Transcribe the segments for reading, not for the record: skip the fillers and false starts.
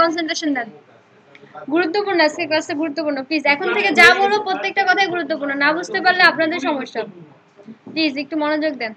Concentration দেন। গুরুত্বপূর্ণ আজকে ক্লাসটা গুরুত্বপূর্ণ, প্লিজ এখন থেকে যা বলবো প্রত্যেকটা কথাই গুরুত্বপূর্ণ, না বুঝতে পারলে আপনাদের সমস্যা, প্লিজ একটু মনোযোগ দেন।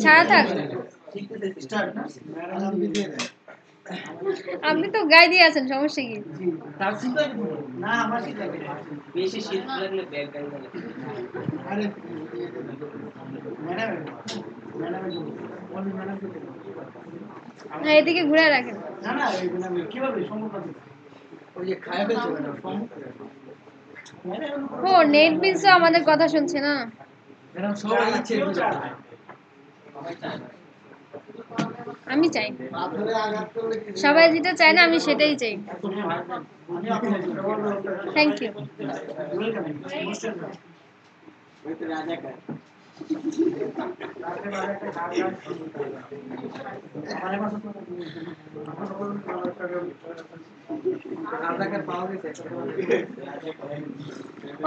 ছাড়া থাক, আপনি তো গায়ে দিয়ে আছেন, সমস্যা কি? হ্যাঁ এদিকে ঘুরে রাখেন। ও নেট বিলসও আমাদের কথা শুনছে না। আমি চাই, সবাই যেটা চায় না আমি সেটাই চাই। Thank you.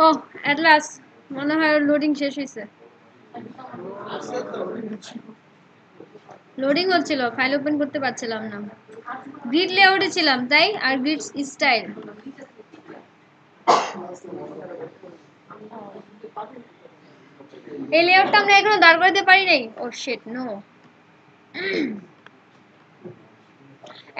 ও এট লাস্ট মনে হয় লোডিং শেষ হয়েছে। লোডিং হচ্ছিল, ফাইল ওপেন করতে পারছিলাম না। গ্রিড লেআউটে ছিলাম তাই, আর গ্রিড স্টাইল। এই লেআউটটা আমরা এখনো দাঁড় করাতে পারি নাই। ও শিট নো।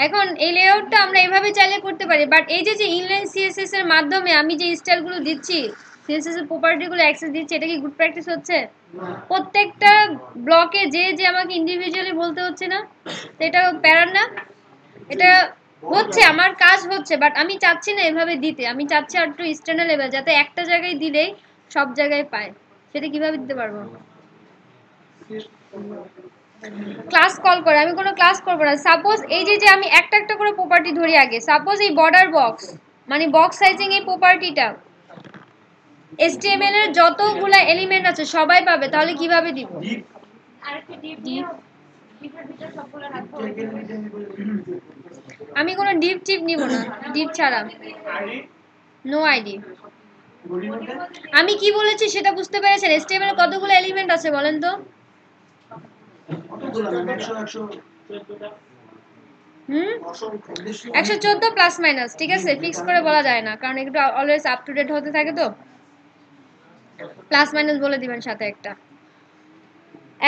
এখন এই লেআউটটা আমরা এভাবে চাইলে করতে পারি, বাট এই যে ইনলাইন সিএসএস এর মাধ্যমে আমি যে স্টাইলগুলো দিচ্ছি, সিএসএস এর প্রপার্টিগুলো অ্যাক্সেস দিচ্ছি, এটা কি গুড প্র্যাকটিস হচ্ছে? প্রত্যেকটা ব্লকে যে আমাকে ইন্ডিভিজুয়ালি বলতে হচ্ছে না, তো এটা প্যারার না? এটা হচ্ছে, আমার কাজ হচ্ছে, বাট আমি চাচ্ছি না এভাবে দিতে, আমি চাচ্ছি আর একটু স্ট্যান্ডার্ড লেভেল, যাতে একটা জায়গায় দিলেই সব জায়গায় পায়। সেটা কিভাবে দিতে পারবো? ক্লাস কল করে, আমি কোনো ক্লাস করব না। সাপোজ এই যে আমি একটা একটা করে প্রপার্টি ধরি আগে, সাপোজ এই বর্ডার বক্স মানে বক্স সাইজিং এই প্রপার্টিটা HTML এর যতগুলা এলিমেন্ট আছে সবাই পাবে, তাহলে কিভাবে দিব? আমি কোনো ডিপ টিপ নিব না, ডিপ ছাড়া নো আইডি। আমি কি বলেছি সেটা বুঝতে পেরেছেন? HTML এর কতগুলো এলিমেন্ট আছে বলেন তো? 114 প্লাস মাইনাস, ঠিক আছে, ফিক্স করে বলা যায় না, কারণ একটু অলওয়েজ আপ টু ডেট হতে থাকে, তো প্লাস মাইনাস বলে দিবেন সাথে একটা।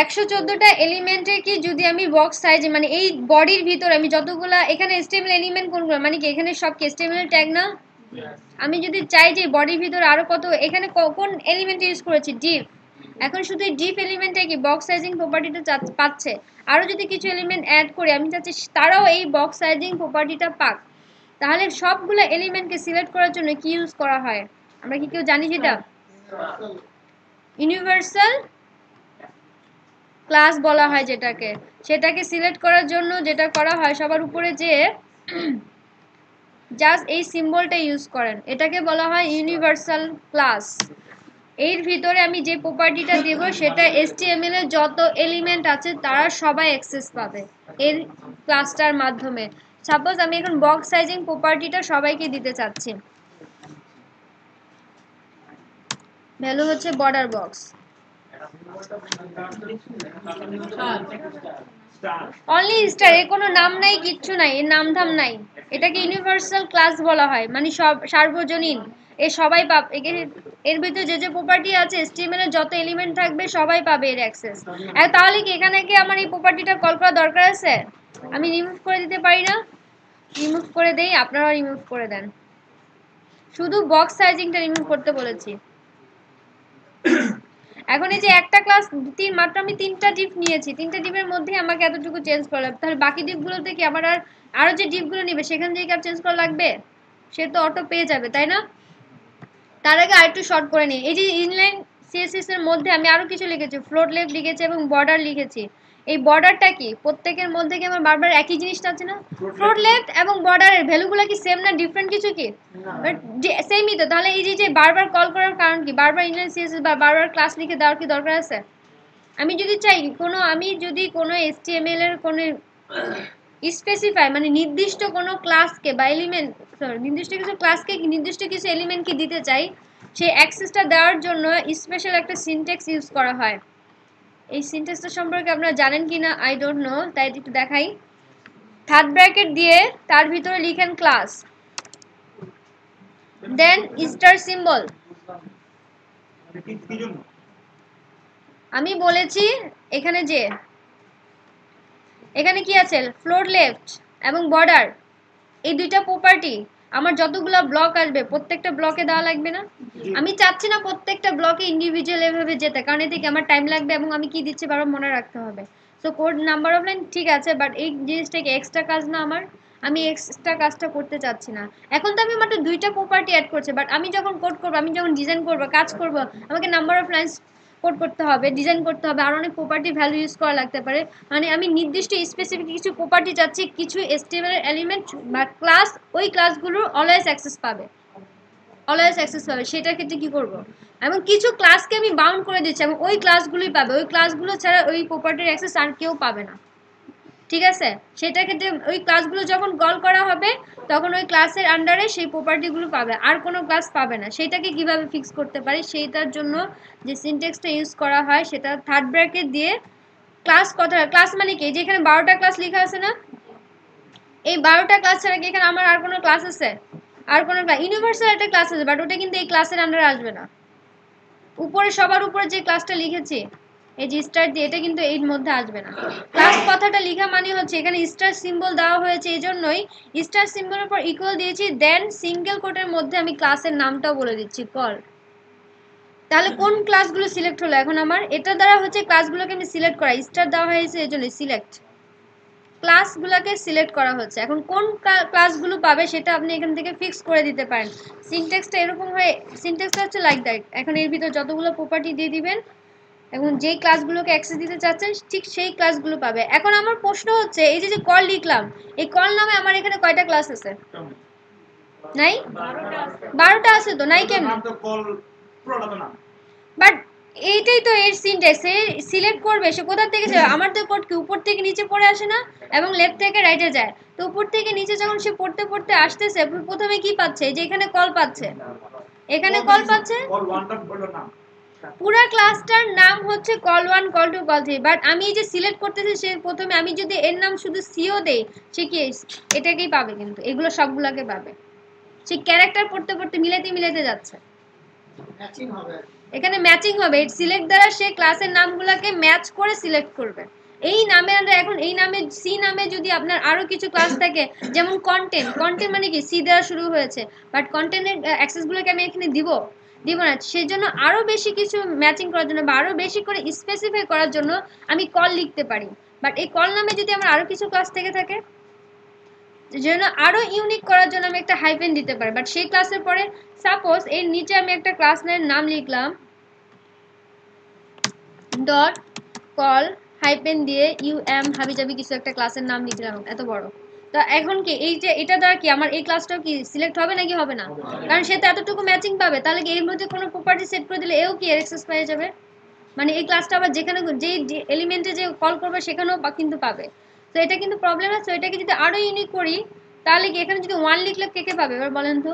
114টা এলিমেন্টে কি যদি আমি বক্স সাইজ মানে এই বডির ভিতর আমি যতগুলা, এখানে HTML এলিমেন্ট কোনগুলো, মানে কি এখানে সব কি HTML ট্যাগ না? আমি যদি চাই যে বডির ভিতর আরো কত, এখানে কোন এলিমেন্ট ইউজ করেছি? ডিপ। এখন শুধু এই ডিপ এলিমেন্টে কি বক্স সাইজিং প্রপার্টিটা পাচ্ছে, আরো যদি কিছু এলিমেন্ট অ্যাড করি আমি চাচ্ছি তারাও এই বক্স সাইজিং প্রপার্টিটা পাক। তাহলে সবগুলো এলিমেন্টকে সিলেক্ট করার জন্য কি ইউজ করা হয়? আমরা কি কেউ জানি সেটা? ইউনিভার্সাল ক্লাস বলা হয় যেটাকে। সেটাকে সিলেক্ট করার জন্য যেটা করা হয়, সবার উপরে যে জাস্ট এই সিম্বলটা ইউজ করেন, এটাকে বলা হয় ইউনিভার্সাল ক্লাস। এর ভিতরে আমি যে প্রপার্টিটা দেব সেটা HTML এর যত এলিমেন্ট আছে তারা সবাই অ্যাক্সেস পাবে এর ক্লাসটার মাধ্যমে। সাপোজ আমি এখন বক্স সাইজিং প্রপার্টিটা সবাইকে দিতে চাচ্ছি, ভ্যালু হচ্ছে বর্ডার বক্স, অনলি স্টার, এর কোনো নাম নাই, কিচ্ছু নাই, এর নাম ধাম নাই। এটাকে ইউনিভার্সাল ক্লাস বলা হয়, মানে সব সার্বজনীন, এ সবাই পাবে। এর ভিতরে যে প্রপার্টি আছে HTML এর যত এলিমেন্ট থাকবে সবাই পাবে এর অ্যাক্সেস। তাহলে কি এখানে কি আমার এই প্রপার্টিটা কল করা দরকার আছে? আমি রিমুভ করে দিতে পারি না? রিমুভ করে দেই, আপনারাও রিমুভ করে দেন। শুধু বক্স সাইজিংটা রিমুভ করতে বলেছি। এখন এই যে একটা ক্লাস মাত্র আমি 3টা ডিপ নিয়েছি, 3টা ডিপের মধ্যে আমাকে এতটুকু চেঞ্জ করা লাগবে, তাহলে বাকি ডিপগুলোতে কি আমার আরো যে ডিপগুলো নেবে সেখান থেকে আর চেঞ্জ করা লাগবে? সে তো অটো পেয়ে যাবে, তাই না? তার আগে আরেকটু শর্ট করে নিই। এই যে ইনলাইন সিএসএস এর মধ্যে আমি আরো কিছু লিখেছি, ফ্লোট লেফট লিখেছি এবং বর্ডার লিখেছি। এই বর্ডারটা কি প্রত্যেকের মধ্যে কি আমার বারবার একই জিনিসটা আছে না? ফ্লোট লেফট এবং বর্ডারের ভ্যালুগুলো কি সেম না ডিফারেন্ট কিছু কি? সেমই তো। তাহলে এই যে বারবার কল করার কারণ কি? বারবার ইনলাইন সিএসএস বা বারবার ক্লাস লিখে দেওয়ার কি দরকার আছে? আমি যদি চাই কোনো HTML এর কোনো স্পেসিফাই মানে নির্দিষ্ট কোনো ক্লাসকে বা এলিমেন্ট নির্দিষ্ট কিছু ক্লাসকে নির্দিষ্ট কিছু এলিমেন্টকে দিতে চাই, সেই অ্যাক্সেসটা দেওয়ার জন্য স্পেশাল একটা সিনট্যাক্স ইউজ করা হয়। এই সিনট্যাক্সটা সম্পর্কে আপনারা জানেন কি না আই ডোন্ট নো, তাই একটু দেখাই। থার্ড ব্র্যাকেট দিয়ে তার ভিতরে লিখেন ক্লাস, দেন স্টার সিম্বল। আমি বলেছি এখানে এখানে কি আছে? ফ্লোর লেফট এবং বর্ডার, এই দুইটা প্রপার্টি আমার যতগুলো ব্লক আসবে প্রত্যেকটা ব্লকে দেওয়া লাগবে না? আমি চাচ্ছি না প্রত্যেকটা ব্লকে ইন্ডিভিজুয়াল এভাবে যেতে, কারণ এতে আমার টাইম লাগবে এবং আমি কি দিচ্ছি বারবার মনে রাখতে হবে। So code number of line ঠিক আছে, বাট এই জিনিসটা কি এক্সট্রা কাজ না আমার? আমি এক্সট্রা কাজটা করতে চাচ্ছি না। এখন তো আমি মাত্র দুইটা প্রপার্টি অ্যাড করছি, বাট আমি যখন কোড করবো, আমি যখন ডিজাইন করবো, কাজ করব, আমাকে নাম্বার অফ লাইন্স কোড করতে হবে, ডিজাইন করতে হবে, আর অনেক প্রপার্টি ভ্যালু ইউজ করা লাগতে পারে। মানে আমি নির্দিষ্ট স্পেসিফিক কিছু প্রপার্টি চাচ্ছি, কিছু HTML এলিমেন্ট বা ক্লাস, ওই ক্লাসগুলোর অলওয়েজ অ্যাক্সেস পাবে, সেটার ক্ষেত্রে কি করব? এবং কিছু ক্লাসকে আমি বাউন্ড করে দিচ্ছি এবং ওই ক্লাসগুলোই পাবে, ওই ক্লাসগুলো ছাড়া ওই প্রপার্টির অ্যাক্সেস আর কেউ পাবে না। ঠিক আছে? সেটার ক্ষেত্রে ওই ক্লাসগুলো যখন কল করা হবে তখন ওই ক্লাসের আন্ডারে সেই প্রপার্টিগুলো পাবে, আর কোনো ক্লাস পাবে না। সেটাকে কিভাবে ফিক্স করতে পারি, সেইটার জন্য যে সিনট্যাক্সটা ইউজ করা হয় সেটা থার্ড ব্র্যাকেট দিয়ে ক্লাস মানে কি? যে এখানে 12টা ক্লাস লেখা আছে না, এই 12টা ক্লাস ছাড়া কি এখানে আমার আর কোনো ক্লাস আছে? আর কোনো ক্লাস ইউনিভার্সাল একটা ক্লাস আছে, বাট ওটা কিন্তু এই ক্লাসের আন্ডারে আসবে না। উপরে সবার উপরে যে ক্লাসটা লিখেছি এই যে স্টার দিয়ে, এটা কিন্তু এর মধ্যে আসবে না। ক্লাস কথাটা লেখা মানে হচ্ছে এখানে স্টার সিম্বল দেওয়া হয়েছে, এই জন্যই স্টার সিম্বলের পর ইকুয়াল দিয়েছি, দেন সিঙ্গেল কোটের মধ্যে আমি ক্লাসের নামটাও বলে দিচ্ছি কল। তাহলে কোন ক্লাসগুলো সিলেক্ট হলো এখন আমার? এটা দ্বারা হচ্ছে ক্লাসগুলোকে আমি সিলেক্ট করা, স্টার দেওয়া হয়েছে এই জন্য সিলেক্ট, ক্লাসগুলোকে সিলেক্ট করা হচ্ছে। এখন কোন ক্লাসগুলো পাবে সেটা আপনি এখান থেকে ফিক্স করে দিতে পারেন। সিনট্যাক্সটা এরকম হয়, সিনট্যাক্সটা হচ্ছে লাইক দ্যাট। এখন এর ভিতর যতগুলো প্রপার্টি দিয়ে দিবেন এবং যেই ক্লাসগুলোকে অ্যাক্সেস দিতে চাচ্ছেন ঠিক সেই ক্লাসগুলো পাবে। এখন আমার প্রশ্ন হচ্ছে এই যে কল লিখলাম, এই কল নামে আমার এখানে কয়টা ক্লাস আছে? নাই? 12টা আছে তো, নাই কেমন? বাট এইটাই তো এর সিনট্যাক্স। এ সিলেক্ট করবে সে কোথা থেকে যাবে? আমার তো কোড কি উপর থেকে নিচে পড়ে আসে না এবং লেফট থেকে রাইটে যায়। তো উপর থেকে নিচে যখন সে পড়তে পড়তে আসতেছে প্রথমে কি পাচ্ছে? যে এখানে কল পাচ্ছে, এখানে কল পাচ্ছে, পুরা ক্লাসটার নাম হচ্ছে কল 1 কল 2 কল 3। বাট আমি এই যে সিলেক্ট করতেছি সে প্রথমে আমি যদি এর নাম শুধু সিও দেই সে কি এটাকেই পাবে, কিন্তু এগুলো সবগুলোকে পাবে। সে ক্যারেক্টার পড়তে পড়তে মিলাতে যাচ্ছে, এখানে ম্যাচিং হবে। সিলেক্ট দ্বারা সে ক্লাসের নামগুলোকে ম্যাচ করে সিলেক্ট করবে। এই নামে আমরা এখন এই নামে সি নামে যদি আপনার আরো কিছু ক্লাস থাকে, যেমন কন্টেন্ট মানে কি সি দ্বারা শুরু হয়েছে, বাট কন্টেন্টের অ্যাক্সেসগুলোকে আমি এখানে দিব না। সেই জন্য আরো বেশি কিছু ম্যাচিং করার জন্য বা আরো বেশি করে স্পেসিফাই করার জন্য আমি কল লিখতে পারি। বাট এই কল নামে যদি আমার আরো কিছু ক্লাস থেকে থাকে, জন্য আরো ইউনিক করার জন্য আমি একটা হাইফেন দিতে পারি। বাট সেই ক্লাসের পরে সাপোজ এর নিচে আমি একটা ক্লাসের নাম লিখলাম ডট কল হাইফেন দিয়ে হাবিজাবি কিছু একটা ক্লাসের নাম লিখলাম এত বড়। তো এখন কি এই যে এটা দ্বারা কি আমার এই ক্লাসটাও কি সিলেক্ট হবে নাকি হবে না? কারণ সে তো এতটুকু ম্যাচিং পাবে। তাহলে কি এর মধ্যে কোনো প্রপার্টি সেট করে দিলে এও কি অ্যাক্সেস পেয়ে যাবে? মানে এই ক্লাসটা আবার যেখানে যেই এলিমেন্টে যে কল করবে সেখানেও কিন্তু পাবে। তো এটা কিন্তু প্রবলেম আছে। এটাকে যদি আরো ইউনিক করি তাহলে কি এখানে যদি 1 লিখলে কে কে পাবে এবার বলেন তো?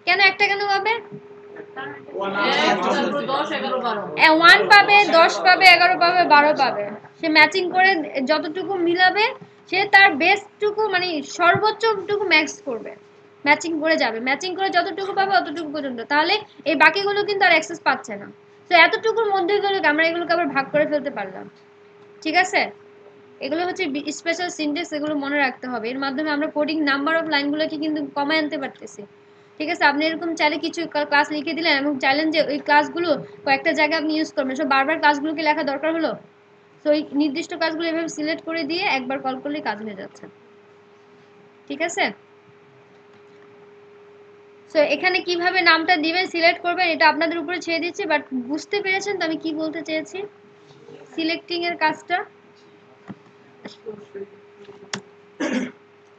কেন একটা কেন পাবে? 1 পাবে, 10 পাবে, 11 পাবে, 12 পাবে। সে ম্যাচিং করে যতটুকু মিলাবে সে তার বেস্টটুকু মানে সর্বোচ্চটুকু ম্যাক্স করবে, ম্যাচিং করে যাবে, ম্যাচিং করে যতটুকু পাবে অতটুকু পর্যন্ত। তাহলে এই বাকিগুলো কিন্তু আর অ্যাক্সেস পাচ্ছে না। তো এতটুকুর মধ্যে আমরা এগুলোকে আবার ভাগ করে ফেলতে পারলাম। ঠিক আছে? এগুলো হচ্ছে স্পেশাল সিনট্যাক্স, এগুলো মনে রাখতে হবে। এর মাধ্যমে আমরা কোডিং নাম্বার অফ লাইনগুলোকে কিন্তু কমায় আনতে পারতেছি। ঠিক আছে? আপনি এরকম চাইলে কিছু ক্লাস লিখে দিলেন এবং চাইলেন যে ওই ক্লাসগুলো কয়েকটা জায়গায় আপনি ইউজ করবেন, সব বারবার ক্লাসগুলোকে লেখা দরকার হলো? তো ওই নির্দিষ্ট কাজগুলো এভাবে সিলেক্ট করে দিয়ে একবার কল করলেই কাজ হয়ে যাচ্ছে। ঠিক আছে? সো এখানে কিভাবে নামটা দিবেন সিলেক্ট করবেন এটা আপনাদের উপরে ছেড়ে দিচ্ছি, বাট বুঝতে পেরেছেন তো আমি কি বলতে চেয়েছি সিলেক্টিং এর কাজটা?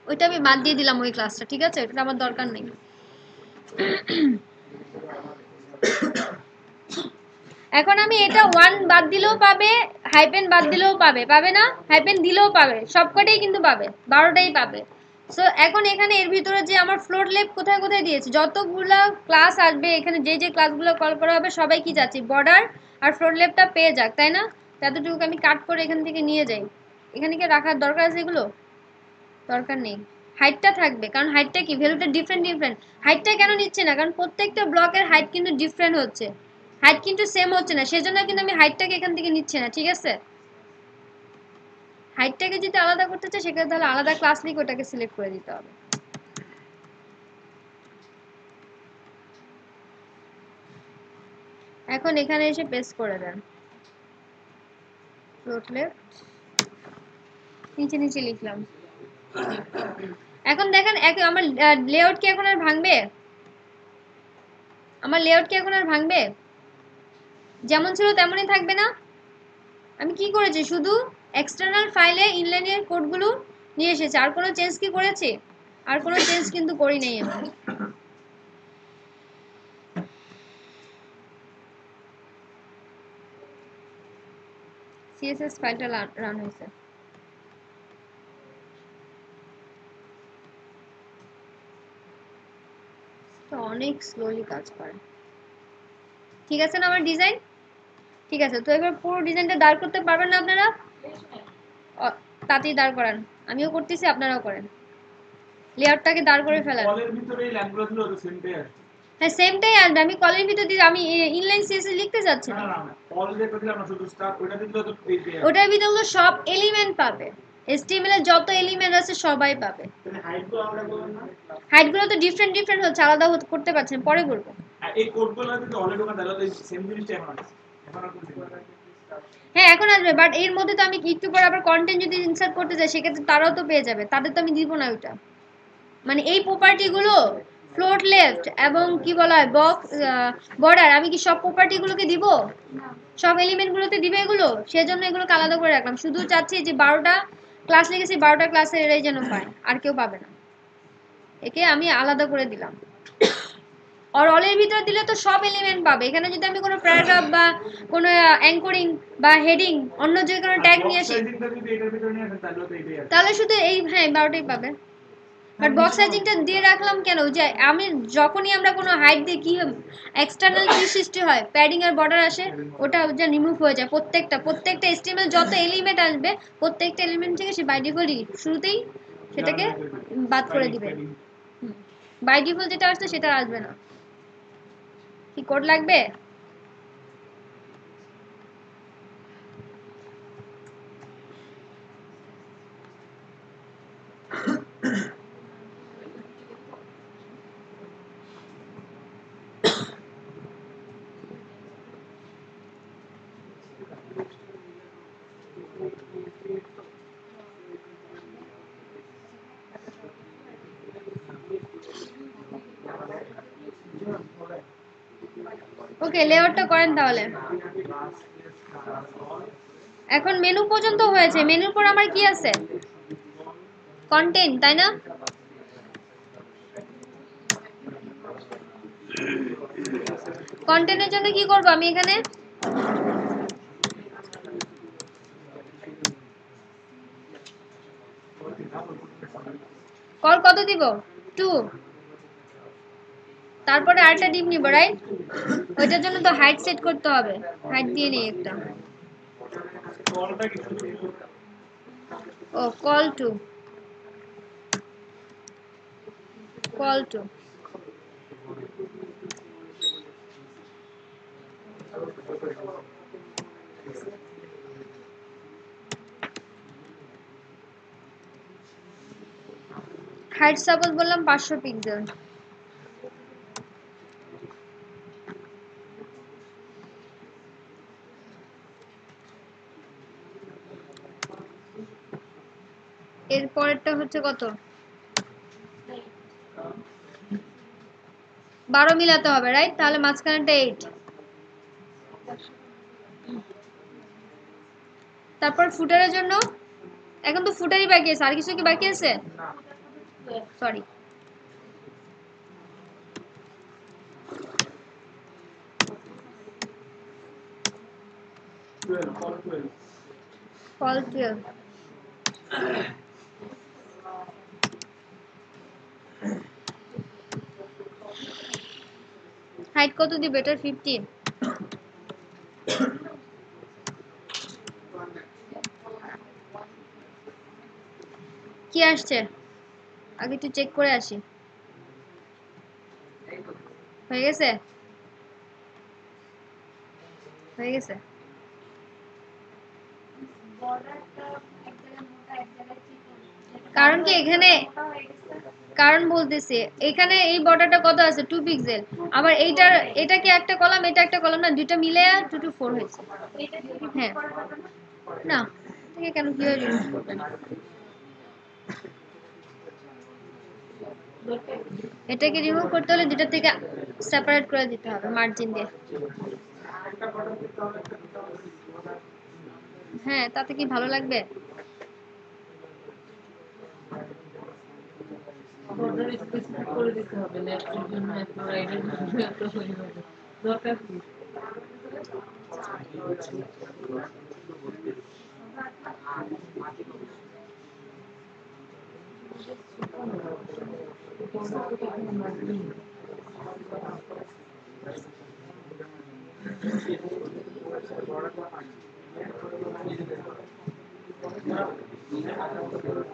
ওইটা আমি বাদ দিয়ে দিলাম ওই ক্লাসটা, ঠিক আছে, ওটা আমার দরকার নেই। এখন আমি এটা 1 বাদ দিলেও পাবে, হাইপেন বাদ দিলেও পাবে, পাবে না? হাইপেন দিলেও পাবে, সবকটাই কিন্তু পাবে, 12টাই পাবে। সো এখন এখানে এর ভিতরে যে আমার ফ্লোট লেফট কোথায় কোথায় দিয়েছে, যতগুলো ক্লাস আসবে এখানে, যে যে ক্লাসগুলো কল করা হবে সবাই কি যাচ্ছে, বর্ডার আর ফ্লোট লেফটটা পেয়ে যাক, তাই না? ততটুকু আমি কাট করে এখান থেকে নিয়ে যাই। এখানে কি রাখার দরকার আছে এগুলো? দরকার নেই। হাইটটা থাকবে, কারণ হাইটটা কি, ভ্যালুটা ডিফারেন্ট ডিফারেন্ট। হাইটটা কেন নিচ্ছে না, কারণ প্রত্যেকটা ব্লকের হাইট কিন্তু ডিফারেন্ট হচ্ছে, হাইট কিন্তু সেম হচ্ছে না, সেজন্য কিন্তু আমি হাইটটাকে এখান থেকে নিচ্ছি না, ঠিক আছে? হাইটটাকে যদি আলাদা করতে চাই সেক্ষেত্রে তাহলে আলাদা ক্লাস লিখে ওটাকে সিলেক্ট করে দিতে হবে। এখন এখানে এসে পেস্ট করে দেন, ফ্লোট লেফট নিচে নিচে লিখলাম। এখন দেখেন আমার লেআউট কি এখন আর ভাঙবে? আমার লেআউট কি এখন আর ভাঙবে? যেমন ছিল তেমনই থাকবে না? আমি কি করেছি, শুধু এক্সটার্নাল ফাইলে ইনলাইনের কোডগুলো নিয়ে এসেছি, আর কোনো চেঞ্জ কি করেছি? আর কোনো চেঞ্জ কিন্তু করি নাই আমি। সিএসএস ফাইলটা রান হয়েছে, তো অনেক স্লোলি কাজ করে। ঠিক আছে না আমার ডিজাইন? ঠিক আছে, তো এবার পুরো ডিজাইনটা দাঁড় করতে পারবেন না আপনারা? তাতেই দাঁড় করান, আমিও করতেছি, আপনারাও করেন। লেয়ারটাকে দাঁড় করে ফেলেন। কলের ভিতরে এই ল্যাম্পগুলো দিলে তো সেমটাই আসবে। হ্যাঁ সেমটাই আসবে, আমি কলের ভিতর দিয়ে আমি ইনলাইন সিএসএস লিখতে যাচ্ছি না। কল যেটা দিলাম না, শুধু স্টার ওটা দিলে তো এইটাই আসবে। ওটার ভিতরে সব এলিমেন্ট পাবে, HTML এর যত এলিমেন্ট আছে সবাই পাবে। তাহলে হাইটগুলো আমরা বললাম না, হাইটগুলো তো ডিফারেন্ট ডিফারেন্ট হচ্ছে, আলাদা করতে পারছেন, পরে বলবো। এই কোডগুলো যদি অলরেডি ওখানে তাহলে সেম জিনিসটা এখন আসছে, এখন আর কোনো হ্যাঁ এখন আসবে, বাট এর মধ্যে তো আমি একটু পরে আবার কন্টেন্ট যদি ইনসার্ট করতে চাই সেক্ষেত্রে তারাও তো পেয়ে যাবে, তাদের তো আমি দিব না ওইটা। মানে এই প্রপার্টিগুলো ফ্লোট লেফট এবং কি বলা হয় বক্স বর্ডার, আমি কি সব প্রপার্টিগুলোকে দিব? সব এলিমেন্টগুলোতে দিবে এগুলো, সেজন্য এগুলোকে আলাদা করে রাখলাম। শুধু চাচ্ছি যে 12টা ক্লাস লিখেছি, 12টা ক্লাসের এরাই যেন পায়, আর কেউ পাবে না, একে আমি আলাদা করে দিলাম। আর অলের ভিতরে দিলে তো সব এলিমেন্ট পাবে, এখানে যদি আমি কোনো প্যারাগ্রাফ বা কোনো অ্যাঙ্করিং বা হেডিং অন্য যে কোনো ট্যাগ নিয়ে আসি তাহলে শুধু এই, হ্যাঁ 12টাই পাবে। বাট বক্স সাইজিংটা দিয়ে রাখলাম কেন, যে আমি যখনই আমরা কোনো হাইট দিয়ে কি এক্সটার্নাল কি সৃষ্টি হয়, প্যাডিং আর বর্ডার আসে, ওটা যা রিমুভ হয়ে যায়, প্রত্যেকটা HTML যত এলিমেন্ট আসবে প্রত্যেকটা এলিমেন্ট থেকে সে বাই ডিফল্টই শুরুতেই সেটাকে বাদ করে দিবে। বাই ডিফল্ট যেটা আসছে সেটা আসবে না। কি কোড লাগবে? ওকে লেআউটটা করেন তাহলে। এখন মেনু পর্যন্ত হয়েছে, মেনুর পর আমার কি আছে, কন্টেন্ট, তাই না? কন্টেন্টের জন্য কি করব আমি এখানে, কল কত দিব, 2, তারপরে আরেকটা ডিপ নিব, রাইট? ওইটার জন্য তো হাইট সেট করতে হবে, হাইট দিয়ে নেই একটা। ও কল টু হাইট সাপোজ বললাম 500 পিক্সেল। এর পরেরটা হচ্ছে কত, 12 মিলাতে হবে, রাইট? তাহলে মাঝখানেরটা 8। তারপর ফুটারের জন্য এখন তো ফুটারই বাকি আছে, আর কিছু কি বাকি আছে? সরি, ফল 12। হাইট কত দিবে এটার? 15। কি আসছে আগে একটু চেক করে আসি। হয়ে গেছে, হয়ে গেছে। কারণ কি এখানে, কারণ বলতেছি এখানে এই বর্ডারটা কত আছে 2 পিক্সেল, আবার এইটার এটা কি একটা কলাম, এটা একটা কলাম না, দুটো মিলে 2 to 4 হয়েছে। হ্যাঁ না, থেকে কেন কিভাবে রিমুভ করবেন? এটাকে রিমুভ করতে হলে দুটো থেকে সেপারেট করে দিতে হবে মার্জিন দিয়ে। হ্যাঁ, তাতে কি ভালো লাগবে? করে দিতে হবে ল্যাপটপের জন্য এত রাইডের জন্য এত দরকার কি?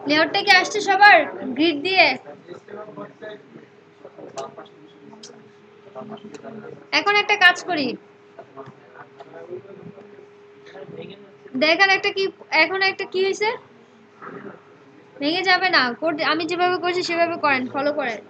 লেয়ারটা কি আসছে সবার গ্রিড দিয়ে? এখন একটা কাজ করি, দেখেন একটা কি, এখন একটা কি হয়েছে, ভেঙে যাবে না। কোড আমি যেভাবে করছি সেভাবে করেন, ফলো করেন।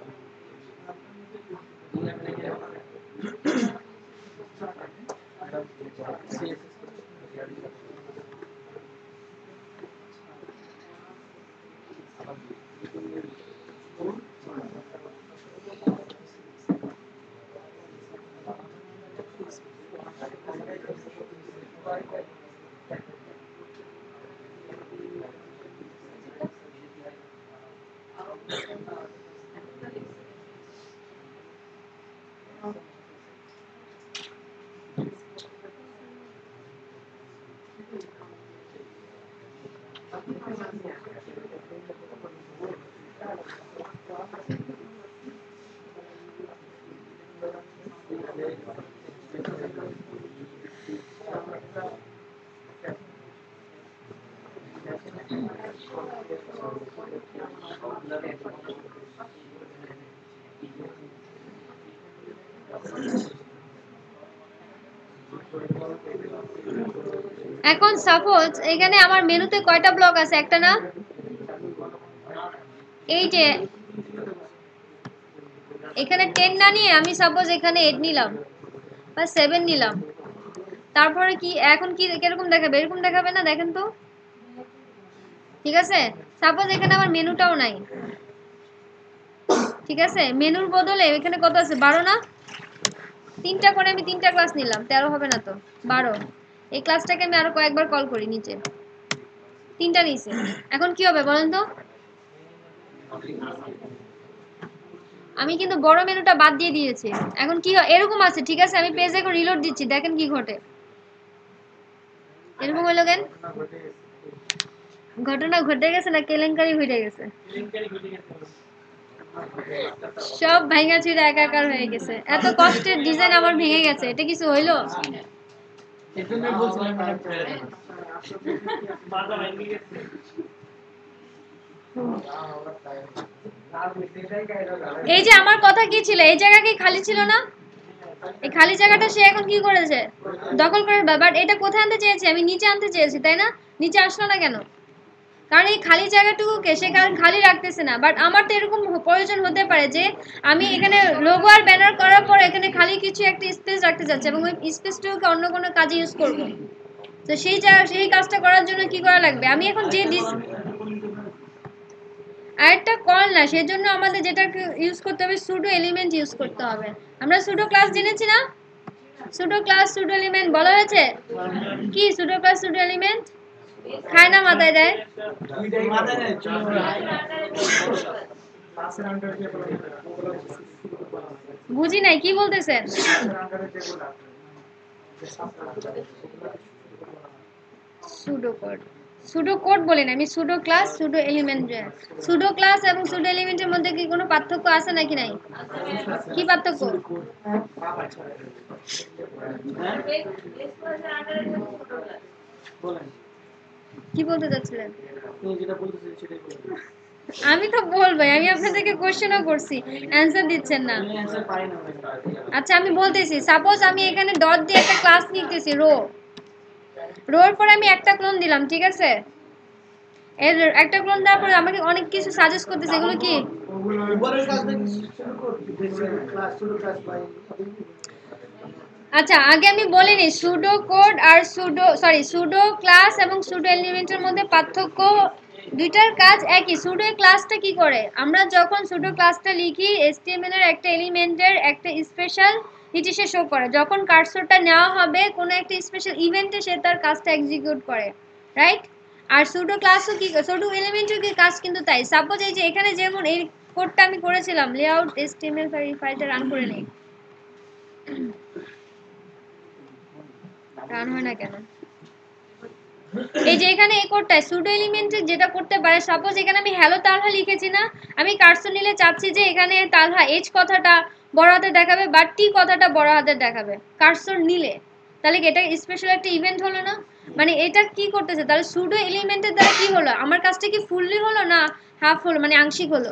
এখন সাপোজ এখানে আমার মেনুতে কয়টা ব্লক আছে? একটা না, এই যে এখানে 10 না নিয়ে আমি সাপোজ এখানে 8 নিলাম বা 7 নিলাম, তারপরে কি এখন কি কিরকম দেখাবে? এরকম দেখাবে না? দেখেন তো, ঠিক আছে। সাপোজ এখানে আমার মেনুটাও নাই, ঠিক আছে, মেনুর বদলে এখানে কত আছে? 12 না? 3টা করে আমি 3টা ক্লাস নিলাম, 13 হবে না তো? 12। এই ক্লাসটাকে আমি আরো কয়েকবার কল করি নিচে, 3টা নিয়েছি। এখন কি হবে বলেন তো? আমি কিন্তু বড় মেনুটা বাদ দিয়ে দিয়েছি। এখন কি এরকম আছে, ঠিক আছে, আমি পেজ এখন রিলোড দিচ্ছি, দেখেন কি ঘটে। এরকম হলো কেন? ঘটনা ঘটে গেছে না কেলেঙ্কারি হয়ে গেছে? সব ভাঙা চুরা একাকার হয়ে গেছে। এত কষ্টের ডিজাইন আমার ভেঙে গেছে, এটা কিছু হইলো? এজন্যই বলছিলাম ম্যাডাম ছেড়ে দেন। এই যে আমার কথা কি ছিল, এই জায়গা কি খালি ছিল না? এই খালি জায়গাটা সে এখন কি করেছে? দখল করে। বাট এটা কোথায় আনতে চেয়েছি? আমি নিচে আনতে চেয়েছি, তাই না? নিচে আসলো না কেন? কারণ এই খালি জায়গাটুকুকে সে কারণ খালি রাখতেছে না। বাট আমার তো এরকম প্রয়োজন হতে পারে যে আমি এখানে লোগো আর ব্যানার করার পর এখানে খালি কিছু একটা স্পেস রাখতে চাচ্ছি এবং ওই স্পেসটুকুকে অন্য কোনো কাজে ইউজ করব। তো সেই কাজটা করার জন্য কি করা লাগবে? আমি এখন যে আরেকটা কল না, সেজন্য আমাদের যেটা ইউজ করতে হবে, সুডো এলিমেন্ট ইউজ করতে হবে। আমরা সুডো ক্লাস জেনেছি না? সুডো ক্লাস সুডো এলিমেন্ট বলা হয়েছে কি? সুডো ক্লাস সুডো এলিমেন্ট খায় না, মাথায় দেয়। মাথায় নেই, ক্লাসের আন্ডারে যে বুঝি নাই কি বলতেছেন। সুডো কোড, সুডো কোড বলি না আমি, pseudo class, pseudo element. Pseudo class এবং সুডো এলিমেন্টের মধ্যে কি কোনো পার্থক্য আছে নাকি নাই? কি পার্থক্য? কি বলতে চাচ্ছিলেন? আমি তো বলবোই, আমি আপনাদেরকে কোশ্চেনও করছি, অ্যানসার দিচ্ছেন না। আচ্ছা আমি বলতেছি, সাপোজ আমি এখানে ডট দিয়ে একটা ক্লাস লিখতেছি রো, রোর পরে আমি একটা ক্লোন দিলাম, ঠিক আছে? এর একটা ক্লোন দেওয়ার পরে আমাকে অনেক কিছু সাজেস্ট করতেছে, এগুলো কি? আচ্ছা আগে আমি বলিনি সুডো কোড আর সুডো ক্লাস এবং সুডো এলিমেন্টের মধ্যে পার্থক্য। দুইটার কাজ একই। সুডো ক্লাসটা কি করে, আমরা যখন সুডো ক্লাসটা লিখি HTML এর একটা এলিমেন্টের একটা স্পেশাল নিচে সে শো করে, যখন কার্সরটা নেওয়া হবে কোনো একটা স্পেশাল ইভেন্টে সে তার কাজটা এক্সিকিউট করে, রাইট? আর সুডো ক্লাসও কি, সুডো এলিমেন্টের কি কাজ কিন্তু তাই। সাপোজ এই যে এখানে যেমন এই কোডটা আমি করেছিলাম, লেআউট HTML ফাইলটা রান করে নেই, রান হয় না কেন? এই যে এখানে এই কোডটায় সুডো এলিমেন্টে যেটা করতে পারে, সাপোজ এখানে আমি হ্যালো তালহা লিখেছি না, আমি কার্সর নিলে চাচ্ছি যে এখানে তালহা এইচ কথাটা বড় হাতে দেখাবে বা টি কথাটা বড় হাতে দেখাবে কার্সর নিলে, তাহলে কি এটা স্পেশাল একটা ইভেন্ট হলো না? মানে এটা কি করতেছে, তাহলে সুডো এলিমেন্টের দ্বারা কি হলো, আমার কাজটা কি ফুললি হলো না হাফ হলো, মানে আংশিক হলো?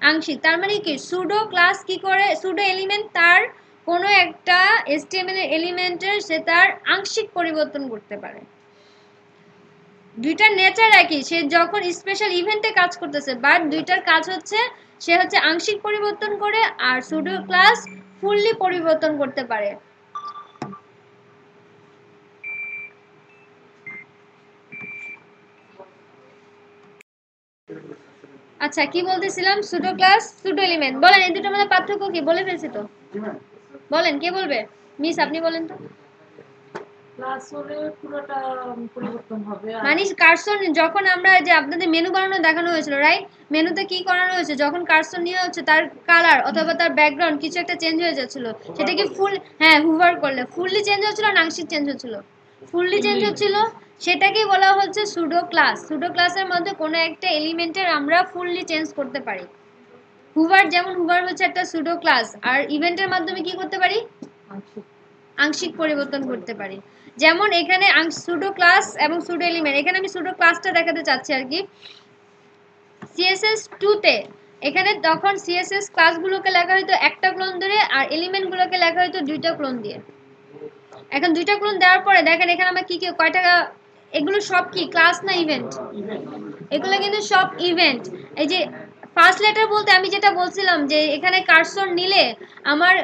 আংশিক। তার মানে কি সুডো ক্লাস কি করে, সুডো এলিমেন্ট তার কোনো একটা HTML এর এলিমেন্টের সে তার আংশিক পরিবর্তন করতে পারে। দুইটার নেচার একই, সে যখন স্পেশাল ইভেন্টে কাজ করতেছে, বাট দুইটার কাজ হচ্ছে সে হচ্ছে আংশিক পরিবর্তন করে, আর সুডো ক্লাস ফুললি পরিবর্তন করতে পারে। আচ্ছা কি বলতেছিলাম, সুডো ক্লাস সুডো এলিমেন্ট, বলেন এই দুটোর মধ্যে পার্থক্য কি? বলে ফেলছি তো, বলেন কে বলবে? মিস আপনি বলেন তো। মানে কার্সর যখন আমরা যে আপনাদের মেনু বানানো দেখানো হয়েছিল, রাইট? মেনুতে কি করানো হয়েছে, যখন কার্সর নিয়ে হচ্ছে তার কালার অথবা তার ব্যাকগ্রাউন্ড কিছু একটা চেঞ্জ হয়ে যাচ্ছিল, সেটা কি ফুল, হ্যাঁ হুভার করলে ফুললি চেঞ্জ হচ্ছিল না আংশিক চেঞ্জ হচ্ছিল? ফুললি চেঞ্জ হচ্ছিল, সেটাকেই বলা হচ্ছে সুডো ক্লাস। সুডো ক্লাসের মধ্যে কোনো একটা এলিমেন্টের আমরা ফুললি চেঞ্জ করতে পারি। হুভার, যেমন হুভার হচ্ছে একটা সুডো ক্লাস, আর ইভেন্টের মাধ্যমে কি করতে পারি, আংশিক পরিবর্তন করতে পারি। যেমন এখানে সুডো ক্লাস এবং সুডো এলিমেন্ট, এখানে আমি সুডো ক্লাসটা দেখাতে চাচ্ছি আর কি। CSS2 তে এখানে তখন CSS ক্লাসগুলোকে লেখা হয়তো একটা ক্লোন ধরে, আর এলিমেন্টগুলোকে লেখা হয়তো দুইটা ক্লোন দিয়ে। এখন দুইটা ক্লোন দেওয়ার পরে দেখেন এখানে আমরা কি কি কয়টা, এগুলো সব কি ক্লাস না ইভেন্ট? এগুলো কিন্তু সব ইভেন্ট। এই যে ফার্স্ট লেটার বলতে আমি যেটা বলছিলাম যে এখানে কার্সর নিলে আমার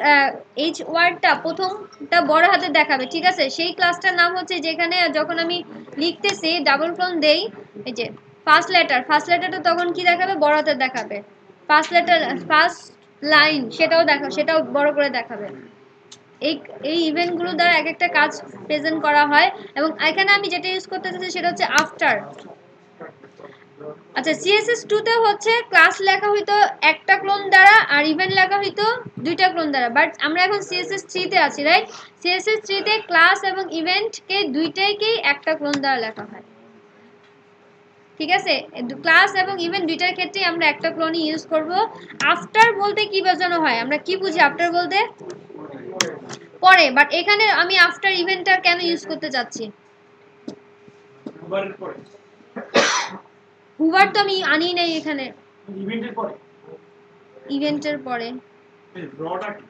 এইচ ওয়ার্ডটা প্রথমটা বড় হাতে দেখাবে, ঠিক আছে? সেই ক্লাসটার নাম হচ্ছে, যেখানে যখন আমি লিখতেছি ডাবল ক্লোন দেই, এই যে ফার্স্ট লেটারটা তখন কি দেখাবে, বড় হাতে দেখাবে। ফার্স্ট লেটার, ফার্স্ট লাইন সেটাও বড় করে দেখাবে। এই ইভেন্টগুলো দ্বারা এক একটা কাজ প্রেজেন্ট করা হয়। এবং এখানে আমি যেটা ইউজ করতে চাচ্ছি সেটা হচ্ছে আফটার। আচ্ছা CSS2 তে হচ্ছে ক্লাস লেখা হইতো একটা ক্লোন দ্বারা, আর ইভেন্ট লেখা হইতো দুইটা ক্লোন দ্বারা, বাট আমরা এখন CSS3 তে আছি, রাইট? CSS3 তে ক্লাস এবং ইভেন্টকে দুইটাইকেই একটা ক্লোন দ্বারা লেখা হয়, ঠিক আছে? ক্লাস এবং ইভেন্ট দুইটার ক্ষেত্রে আমরা একটা ক্লোনই ইউজ করব। আফটার বলতে কি বোঝানো হয়, আমরা কি বুঝি আফটার বলতে? পরে। বাট এখানে আমি আফটার ইভেন্টটা কেন ইউজ করতে যাচ্ছি? হুভারের পরে, হুভার তো আমি আনি নাই এখানে। ইভেন্টের পরে, ইভেন্টের পরে রটা কি?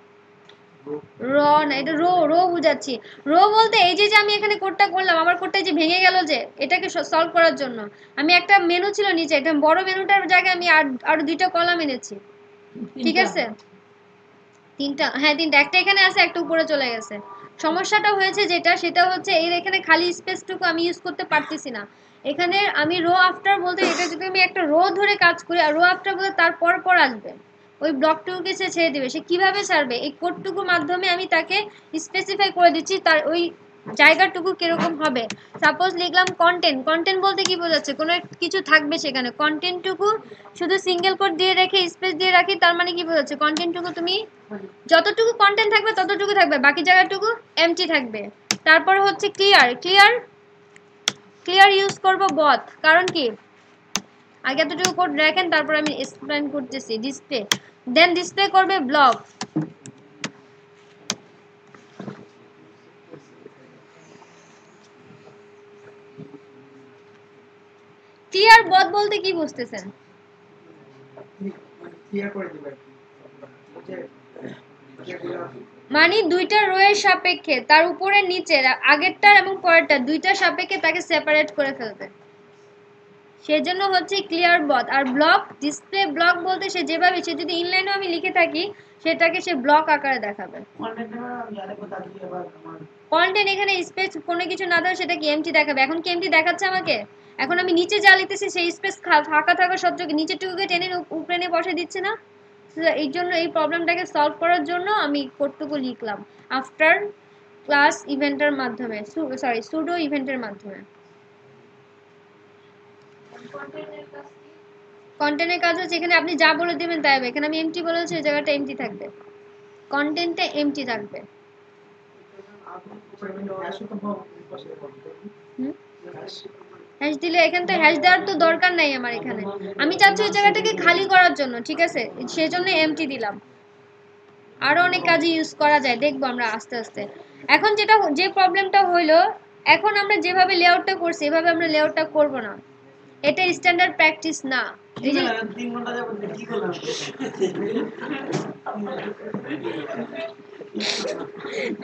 র না, এটা রো বুঝাচ্ছি। রো বলতে এই যে আমি এখানে কোডটা করলাম, আমার কোডটা যে ভেঙে গেল, যে এটাকে সলভ করার জন্য আমি একটা মেনু ছিল নিচে, এটা বড় মেনুটার জায়গায় আমি আরো দুইটা কলাম এনেছি, ঠিক আছে? তিনটা, হ্যাঁ তিনটা, একটা এখানে আছে, একটা উপরে চলে গেছে। সমস্যাটা হয়েছে যেটা, সেটা হচ্ছে এর এখানে খালি স্পেসটুকু আমি ইউজ করতে পারতেছি না। এখানে আমি রো আফটার বলতে, এটা যদি আমি একটা রো ধরে কাজ করি, আর রো আফটার বলতে তার পর আসবে ওই ব্লকটুকুকে ছেড়ে দিবে। সে কিভাবে ছাড়বে, এই কোডটুকুর মাধ্যমে আমি তাকে স্পেসিফাই করে দিচ্ছি তার ওই জায়গাটুকু কিরকম হবে। সাপোজ লিখলাম কন্টেন্ট, কন্টেন্ট বলতে কি বোঝাচ্ছে, কোনো কিছু থাকবে সেখানে, কন্টেন্টটুকু শুধু সিঙ্গেল কোট দিয়ে রেখে স্পেস দিয়ে রাখি, তার মানে কি বোঝাচ্ছে কন্টেন্টটুকু তুমি যতটুকু কন্টেন্ট থাকবে ততটুকু থাকবে, বাকি জায়গাটুকু এমটি থাকবে। তারপর হচ্ছে ক্লিয়ার, ক্লিয়ার ক্লিয়ার ইউজ করব বথ, কারণ কি আগে এতটুকু কোড রাখেন, তারপর আমি এক্সপ্লেন করতেছি। ডিসপ্লে, দেন ডিসপ্লে করবে ব্লক। ক্লিয়ার বথ বলতে কি বুঝতেছেন? মানে দুইটা রো এর সাপেক্ষে, তার উপরে নিচের, আগেরটার এবং পরেরটা দুইটার সাপেক্ষে তাকে সেপারেট করে ফেলবে, সেজন্য হচ্ছে ক্লিয়ার বথ। আর ব্লক, ডিসপ্লে ব্লক বলতে সে যেভাবে, সে যদি ইনলাইনও আমি লিখে থাকি সেটাকে সে ব্লক আকারে দেখাবে। কন্টেন্ট এখানে স্পেস কোনো কিছু না দেওয়া, সেটা কি এমটি দেখাবে। এখন কি এমটি দেখাচ্ছে আমাকে? এখন আমি নিচে যা লিখতেছি সেই স্পেস ফাঁকা থাকা সত্ত্বেও নিচেরটুকুকে টেনে উপরে নিয়ে বসে দিচ্ছে না। এই জন্য এই প্রবলেমটাকে সলভ করার জন্য আমি কোডটুকু লিখলাম আফটার ক্লাস ইভেন্টের মাধ্যমে, সরি সুডো ইভেন্টের মাধ্যমে। কন্টেন্টের কাজ হচ্ছে এখানে আপনি যা বলে দেবেন তাই হবে। এখানে আমি এমটি বলেছি, এই জায়গাটা এমটি থাকবে, কন্টেন্টে এমটি থাকবে। হ্যাশ দিলে এখান থেকে হ্যাশ দেওয়ার তো দরকার নাই আমার, এখানে আমি চাচ্ছি ওই জায়গাটাকে খালি করার জন্য, ঠিক আছে, সেজন্য এমটি দিলাম। আরো অনেক কাজে ইউজ করা যায়, দেখবো আমরা আস্তে আস্তে। এখন যেটা যে প্রবলেমটা হইলো, এখন আমরা যেভাবে লেআউটটা করছি এভাবে আমরা লেআউটটা করব না, এটা স্ট্যান্ডার্ড প্র্যাকটিস না। এই যে 3 ঘন্টা যাবত কি করলাম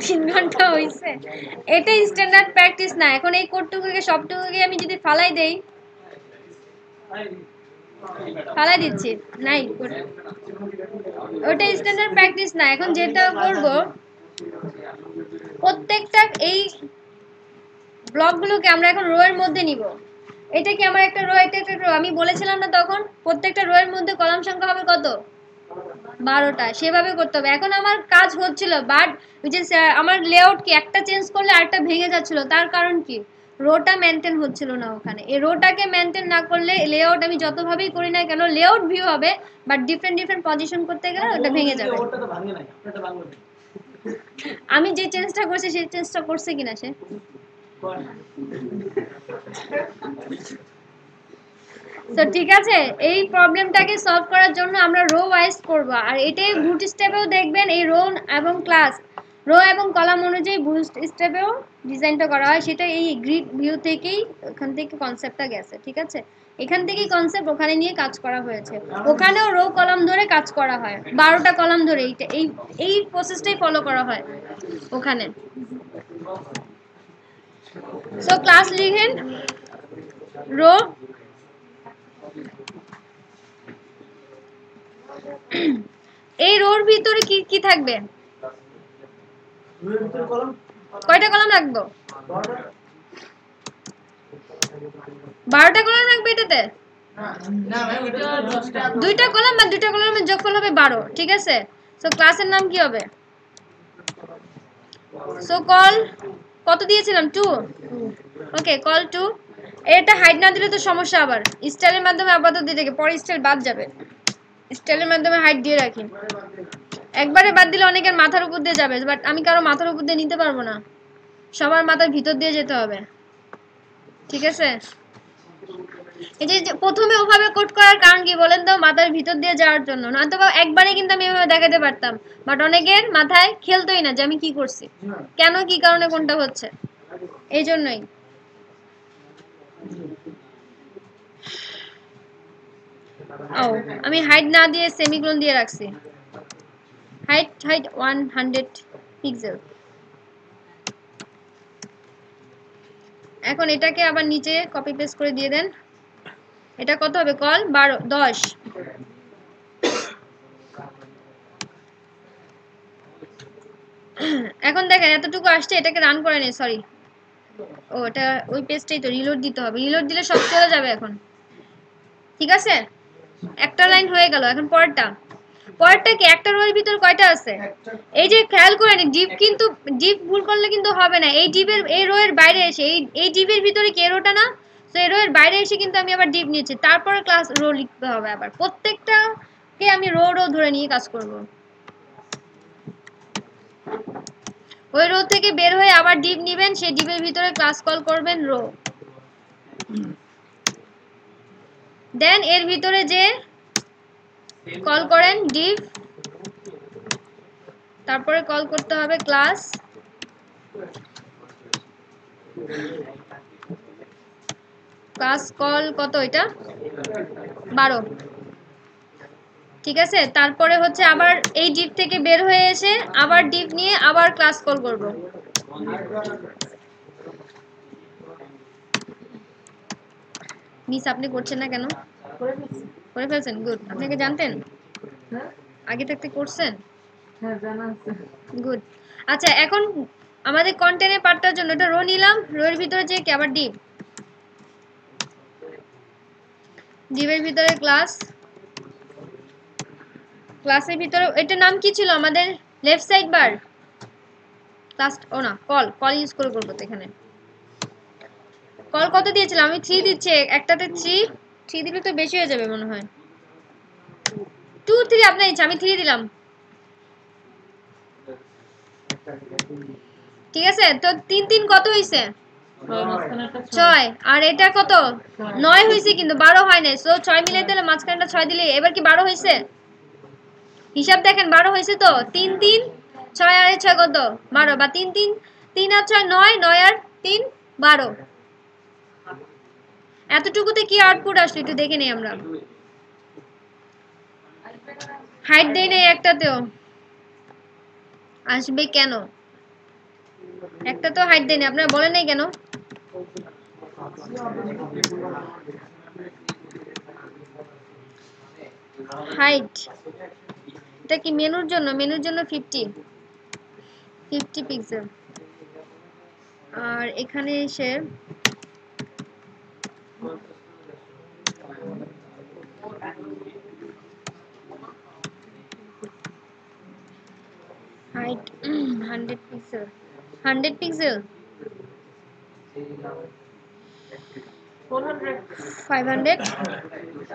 3 ঘন্টা হইছে, এটা স্ট্যান্ডার্ড প্র্যাকটিস না। এখন এই কোডটুকুকে সবটুকুকে আমি যদি ফালাই দেই, ফালাই দিচ্ছি নাই, ওটা স্ট্যান্ডার্ড প্র্যাকটিস না। এখন যেটা করব, প্রত্যেকটা এই ব্লকগুলোকে আমরা এখন রো এর মধ্যে নিব। এটা কি আমার একটা রো, এটা একটা রো, আমি বলেছিলাম না তখন প্রত্যেকটা রো এর মধ্যে কলাম সংখ্যা হবে কত, 12টা, সেভাবে করতে হবে। এখন আমার কাজ হচ্ছিল, বাট আমার লেআউট কি একটা চেঞ্জ করলে আরেকটা ভেঙে যাচ্ছিল, তার কারণ কি রোটা মেনটেন হচ্ছিল না ওখানে। এই রোটাকে মেনটেন না করলে লেআউট আমি যতভাবেই করি না কেন লেআউট ভিউ হবে, বাট ডিফারেন্ট ডিফারেন্ট পজিশন করতে গেলে ওটা ভেঙে যাবে। ওটা তো ভাঙে নাই, এটা ভাঙলো না। আমি যে চেঞ্জটা করছি সেই চেঞ্জটা করছে কিনা সে, তো ঠিক আছে। এই প্রবলেমটাকে সলভ করার জন্য আমরা রো ওয়াইজ করব, আর এটাই বুট স্টেপেও দেখবেন এই রো এবং ক্লাস, রো এবং কলাম অনুযায়ী বুট স্টেপেও ডিজাইনটা করা হয়। সেটা এই গ্রিড ভিউ থেকেই, ওখান থেকে কনসেপ্টটা গেছে, ঠিক আছে, এখান থেকেই কনসেপ্ট ওখানে নিয়ে কাজ করা হয়েছে। ওখানেও রো কলাম ধরে কাজ করা হয়, 12টা কলাম ধরে, এইটা এই প্রসেসটাই ফলো করা হয় ওখানে। সো ক্লাস লিখেন রো, এই রোর ভিতরে কি কি থাকবে, কয়টা কলাম রাখবো, 12টা কলাম রাখবে এটাতে, দুইটা কলাম বা দুইটা কলামের যোগফল হবে 12, ঠিক আছে। সো ক্লাসের নাম কি হবে, সো কল কত দিয়েছিলাম 2, ওকে কল 2। এটা হাইড না দিলে তো সমস্যা, আবার স্টাইলের মাধ্যমে আপাতত দিয়ে থেকে পরে স্টাইল বাদ যাবে, স্টাইলের মাধ্যমে হাইড দিয়ে রাখি। একবারে বাদ দিলে অনেকের মাথার উপর দিয়ে যাবে, বাট আমি কারো মাথার উপর দিয়ে নিতে পারবো না, সবার মাথার ভিতর দিয়ে যেতে হবে, ঠিক আছে। এই যে প্রথমে ওভাবে কোড করার কারণ কি বলেন তো, মাথার ভিতর দিয়ে যাওয়ার জন্য, নয়তো একবারে কিন্তু আমি এভাবে দেখাতে পারতাম, বাট অনেকের মাথায় খেলতোই না যে আমি কি করছি, কেন, কি কারণে কোনটা হচ্ছে, এই জন্যই। ও আমি হাইট না দিয়ে সেমিকোলন দিয়ে রাখছি, হাইট 100 পিক্সেল। এখন এটাকে আবার নিচে কপি পেস্ট করে দিয়ে দেন, এটা কত হবে, কল 10। এখন দেখেন এতটুকু আসছে, এটাকে রান করে নেই, সরি, ও এটা ওই পেজটাই তো রিলোড দিতে হবে, রিলোড দিলে সব চলে যাবে এখন, ঠিক আছে। একটা লাইন হয়ে গেল, এখন পরেরটা পরেরটা কি একটা রোয়ের ভিতর কয়টা আছে এই যে খেয়াল করেন ডিপ কিন্তু ডিপ ভুল করলে কিন্তু হবে না এই ডিপের এই রোয়ের বাইরে এসে এই ডিপের ভিতরে কি রোটা না তো এই রোয়ের বাইরে এসে কিন্তু আমি আবার ডিপ নিয়েছি তারপরে ক্লাস রো লিখতে হবে আবার প্রত্যেকটাকে আমি রো রো ধরে নিয়ে কাজ করব ওই রো থেকে বের হয়ে আবার ডিপ নেবেন সেই ডিপের ভিতরে ক্লাস কল করবেন রো দেন এর ভিতরে যে কল করেন ডিপ তারপরে কল করতে হবে ক্লাস কল কত এটা 12 ঠিক আছে তারপরে হচ্ছে আবার এই ডিপ থেকে বের হয়ে এসে আবার ডিপ নিয়ে আবার ক্লাস কল করব মিস আপনি করছেন না কেন করে ফেলছেন গুড আপনি কি জানতেন আগে থাকতে করছেন হ্যাঁ জানা আছে গুড আচ্ছা এখন আমাদের কন্টেন্টের পার্টটার জন্য এটা রো নিলাম রোর ভিতরে যে কি আবার ডিপের ভিতরে ক্লাসের ভিতরে এটার নাম কি ছিল আমাদের লেফট সাইড বার ক্লাস ও না কল ইউজ করে করব তো এখানে কল কত দিয়েছিলাম আমি 3 দিচ্ছি একটাতে 3 দিলে তো বেশি হয়ে যাবে মনে হয় 2 3 আপনার ইচ্ছা আমি 3 দিলাম ঠিক আছে তো 3 3 কত হইছে 6 আর এটা কত 9 হইছে কিন্তু 12 হয় নাই সো 6 মিলাই দিলে মাঝখানটা 6 দিলে এবার কি 12 হইছে হিসাব দেখেন 12 হইছে তো 3 3 6 আর 6 কত 12 বা 3 3 3 আর 6 9 9 আর 3 12 এতটুকুতে কি আউটপুট আসলো একটু দেখে নেই আমরা হাইট দেই নাই একটাতেও আসবে কেন একটা তো হাইট দেই নাই আপনারা বলেন নাই কেন হাইট এটা কি মেনুর জন্য 50 পিক্সেল আর এখানে এসে height 100 pixel 100 pixel 400 500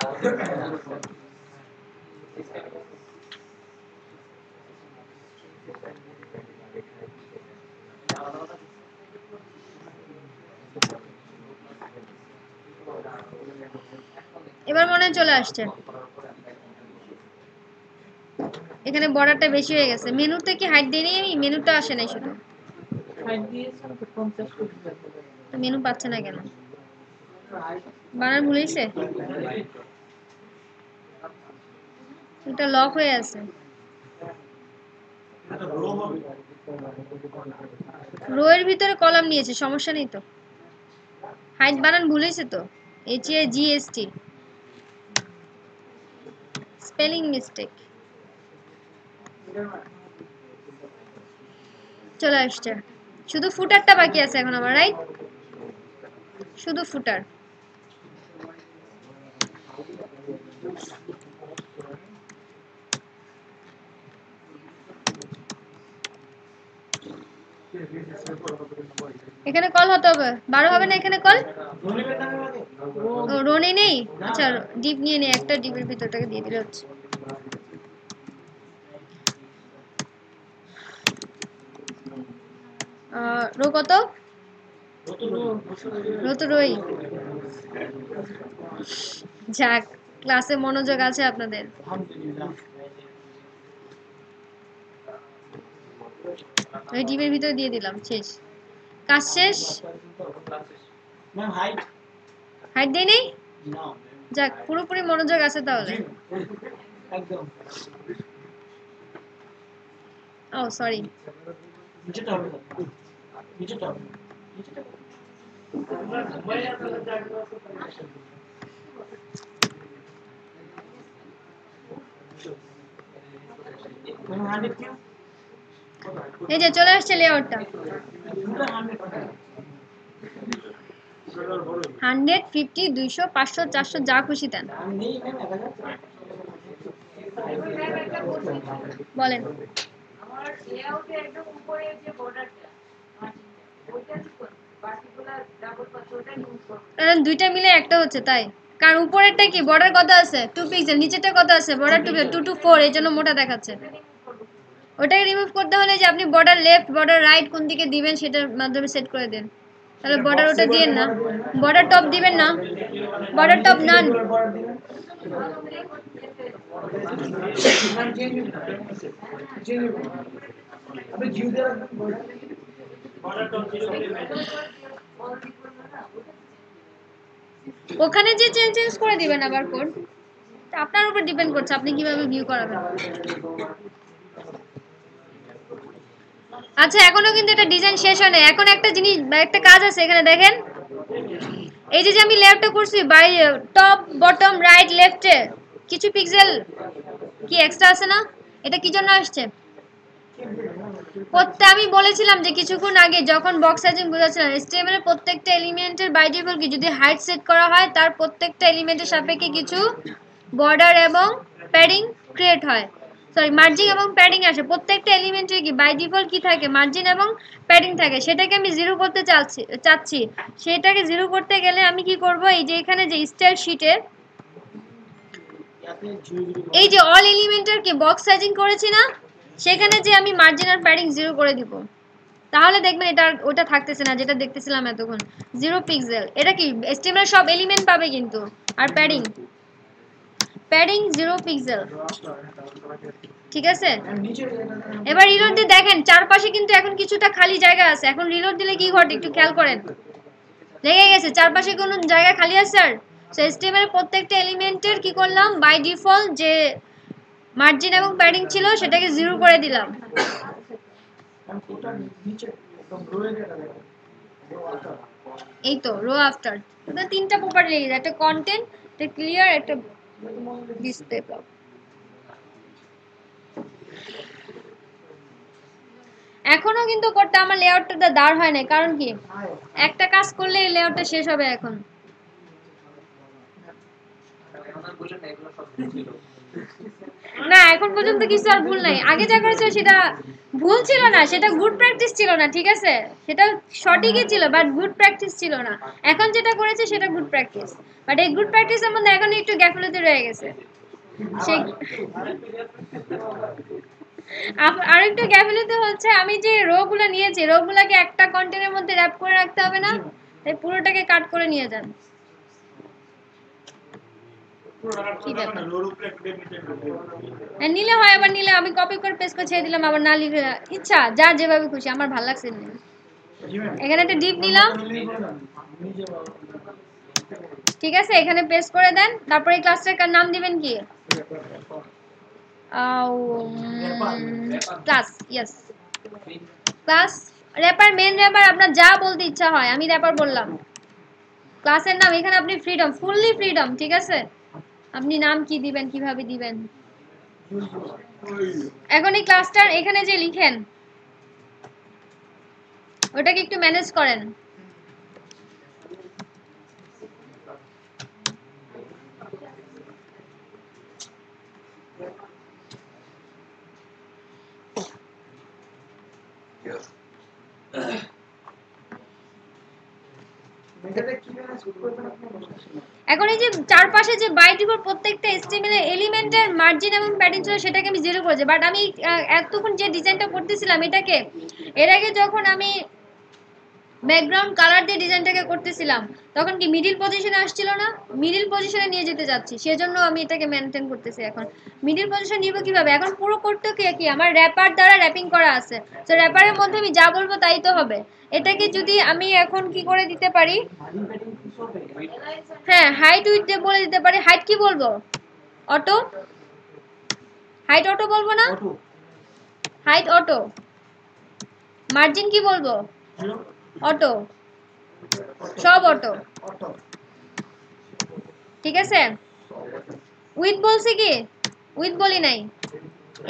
এবার মনে হয় চলে আসছে এখানে বর্ডারটা বেশি হয়ে গেছে মেনুতে কি হাইট দেইনি আমি মেনুটা আসে নাই শুধু হাইট দিয়েছেন তো 50 করে তো মেনু পাচ্ছে না কেন বানান ভুল হইছে এটা লক হয়ে আছে রো এর ভিতরে কলাম নিয়েছে সমস্যা নেই তো হাইট বানান ভুল হইছে তো HAGST স্পেলিং মিস্টেক চলে আসছে শুধু ফুটারটা বাকি আছে এখন আমার রাইট শুধু ফুটার এখানে কল হতে হবে 12 হবে না এখানে কল রোনে নেই আচ্ছা ডিপ নিয়ে নে একটা ডিপের ভিতরটাকে দিয়ে দিলে হচ্ছে রো কত রো তো রই যাক ক্লাসে মনোযোগ আছে আপনাদের ওই ডিপের ভিতরে দিয়ে দিলাম শেষ কাজ শেষ হাইট দেই নেই যাক পুরোপুরি মনোযোগ আছে তাহলে ও সরি এই যে চলে আসছে লেআউটটা 150 200 500 400 যা খুশি দেন বলেন আমার লেআউটে একদম উপরে যে বর্ডারটা ওইটা কি করব পার্টিকুলার ডাবল পাস ওটা ইউজ করব কারণ দুইটা মিলে একটা হচ্ছে তাই কারণ উপরেরটা কি বর্ডার কত আছে 2 পিক্সেল নিচেরটা কত আছে বর্ডার 2 to 4 এর জন্য মোটা দেখাচ্ছে ওটাকে রিমুভ করতে হলে যে আপনি বর্ডার লেফট বর্ডার রাইট কোন দিকে দিবেন সেটার মাধ্যমে সেট করে দেন তাহলে বর্ডার ওটা দিবেন না বর্ডার টপ দিবেন না বর্ডার টপ নান আপনি জিও দিয়ে রাখবেন বর্ডার টপ 0 ওখানে যে চেঞ্জ করে দিবেন আবার কোড আপনার উপর ডিপেন্ড করছে আপনি কিভাবে ভিউ করাবেন আচ্ছা এখনো কিন্তু এটা ডিজাইন শেষ হয় না এখন একটা জিনিস একটা কাজ আছে এখানে দেখেন এই যে আমি লেআউটটা করছি বাই টপ বটম রাইট লেফটে কিছু পিক্সেল কি এক্সট্রা আছে না এটা কি জন্য আসছে আমি বলেছিলাম যে কিছুক্ষণ আগে যখন বক্স সাইজিং বোঝাচ্ছিলাম HTML এর প্রত্যেকটা এলিমেন্টের বাই ডিফল্ট কি যদি হাইট সেট করা হয় তার প্রত্যেকটা এলিমেন্টের সাপেক্ষে কিছু বর্ডার এবং প্যাডিং ক্রিয়েট হয় সরি মার্জিন এবং প্যাডিং আসে প্রত্যেকটা এলিমেন্টের কি বাই ডিফল্ট কি থাকে মার্জিন এবং প্যাডিং থাকে সেটাকে আমি জিরো করতে চাচ্ছি সেটাকে জিরো করতে গেলে আমি কি করব এই যে এখানে যে স্টাইল শীটে এই যে অল এলিমেন্টের কি বক্স সাইজিং করেছি না সেখানে যে আমি মার্জিন আর প্যাডিং জিরো করে দিব তাহলে দেখবেন এটা ওটা থাকতেছে না যেটা দেখতেছিলাম এতক্ষণ 0 পিক্সেল এটা কি HTML সব এলিমেন্ট পাবে কিন্তু আর প্যাডিং 0 পিক্সেল ঠিক আছে এবার রিলোড দিয়ে দেখেন চারপাশে কিন্তু এখন কিছুটা খালি জায়গা আছে এখন রিলোড দিলে কি ঘটে একটু খেয়াল করেন লেগে গেছে চারপাশে কোনো জায়গা খালি আছে স্যার সো HTML এর প্রত্যেকটা এলিমেন্টের কি করলাম বাই ডিফল্ট যে মার্জিন এবং প্যাডিং ছিল সেটাকে জিরো করে দিলাম এই তো রো আফটার এটা তিনটা প্রপার্টি লেগে যায় একটা কন্টেন্ট একটা ক্লিয়ার একটা ডিসপ্লে ব্লক এখনো কিন্তু কোডটা আমার লেআউটটা দাঁড় হয় না কারণ কি একটা কাজ করলে এই লেআউটটা শেষ হবে এখন না এখন পর্যন্ত কিছু আর ভুল নাই আগে যা করেছিল সেটা ভুল ছিল না সেটা গুড প্র্যাকটিস ছিল না ঠিক আছে সেটা সঠিকই ছিল বাট গুড প্র্যাকটিস ছিল না এখন যেটা করেছে সেটা গুড প্র্যাকটিস বাট এই গুড প্র্যাকটিসের মধ্যে এখন একটু গ্যাফলতি রয়ে গেছে আরেকটা গ্যাফলতি হচ্ছে আমি যে রো গুলো নিয়েছি রো গুলাকে একটা কন্টেন্টের মধ্যে র‍্যাপ করে রাখতে হবে না তাই পুরোটাকে কাট করে নিয়ে যান নিলে হয় আবার নিলে আমি কপি করে পেস্ট করে ছেড়ে দিলাম আবার না লিখে ইচ্ছা যা যেভাবে খুশি আমার ভালো লাগছে এখানে একটা ডিপ নিলাম ঠিক আছে এখানে পেস্ট করে দেন তারপর এই ক্লাসটার নাম দিবেন কি class yes class wrapper main wrapper আপনার যা বলতে ইচ্ছা হয় আমি র্যাপার বললাম ক্লাসের নাম এখানে আপনি ফ্রিডম ফুললি ফ্রিডম ঠিক আছে আপনি নাম কি দিবেন কিভাবে দিবেন এখন এই ক্লাসটার এখানে যে লিখেন ওটাকে একটু ম্যানেজ করেন এখন এই যে চারপাশে যে বাই ডিফল্ট প্রত্যেকটা HTML এর এলিমেন্টের মার্জিন এবং প্যাডিং ছিল সেটাকে আমি জিরো করেছি বাট আমি এতক্ষণ যে ডিজাইনটা করতেছিলাম এটাকে এর আগে যখন আমি ব্যাকগ্রাউন্ড কালার দিয়ে ডিজাইনটাকে করতেছিলাম তখন কি মিডল পজিশনে আসছিল না মিডল পজিশনে নিয়ে যেতে যাচ্ছি সেজন্য আমি এটাকে মেইনটেইন করতেছি এখন মিডল পজিশন নিব কিভাবে এখন পুরো কোডটাকে কি আমার র্যাপার দ্বারা র্যাপিং করা আছে তো র্যাপারের মধ্যে আমি যা বলবো তাই তো হবে এটাকে যদি আমি এখন কি করে দিতে পারি হ্যাঁ হাইট উইথ দিয়ে বলে দিতে পারি হাইট কি বলবো অটো হাইট অটো বলবো না হাইট অটো মার্জিন কি বলবো অটো সব অটো ঠিক আছে উইথ বলছি কি উইথ বলি নাই